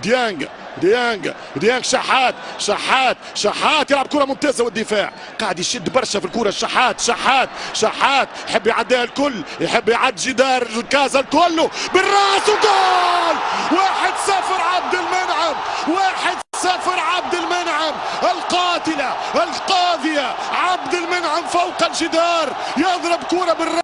ديانج شحات يلعب كرة ممتازة، والدفاع قاعد يشد برشا في الكرة. شحات يحب يعديها الكل، يحب يعدي جدار الكازا الكل بالراس وجول. 1-0 عبد المنعم، 1-0 عبد المنعم. القاتلة القاضية عبد المنعم فوق الجدار، يضرب كرة بالراس.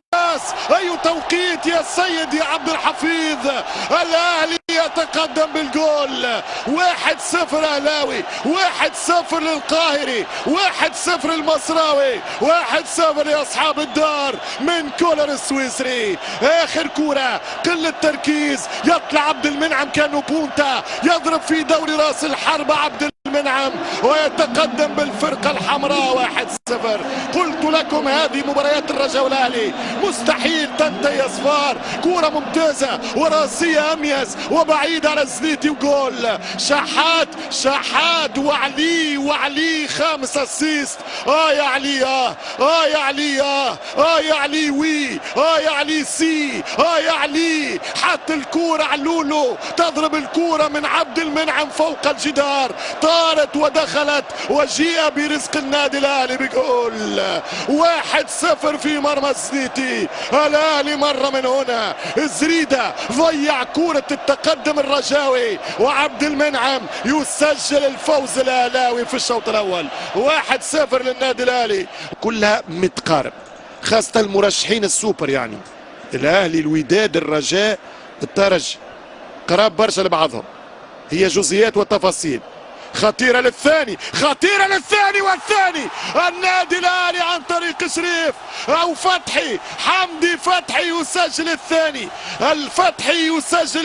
أي توقيت يا سيد يا عبد الحفيظ. الأهلي يتقدم بالجول. 1-0 أهلاوي، 1-0 للقاهري، 1-0 المصراوي، 1-0 لأصحاب الدار من كولر السويسري. آخر كرة قلة تركيز، يطلع عبد المنعم كأنه بونتا، يضرب في دوري رأس الحربة عبد المنعم ويتقدم بالفرقة الحمراء 1-0. قلت لكم هذه مباريات الرجاء والأهلي مستحيل تنتهي أصفار. كرة ممتازة وراسية أميز وبعيدة على الزنيتي وجول. شحات وعلي 5 اسيست. يا علي يا علي يا علي وي يا علي سي يا علي. حط الكرة على لولو، تضرب الكرة من عبد المنعم فوق الجدار، طارت ودخلت وجيء برزق النادي الاهلي بجول. 1-0 في مرمى الزنيتي. الاهلي مر من هنا، الزريدة ضيع كرة التقدم الرجاوي، وعبد المنعم يسجل الفوز الاهلاوي في الشوط الاول. 1-0 للنادي الاهلي. كلها متقارب، خاصة المرشحين السوبر، يعني الاهلي الوداد الرجاء الترجي قراب برشا لبعضهم. هي جزئيات وتفاصيل. خطيرة للثاني والثاني. النادي الاهلي عن طريق شريف او فتحي، حمدي فتحي يسجل الثاني. الفتحي يسجل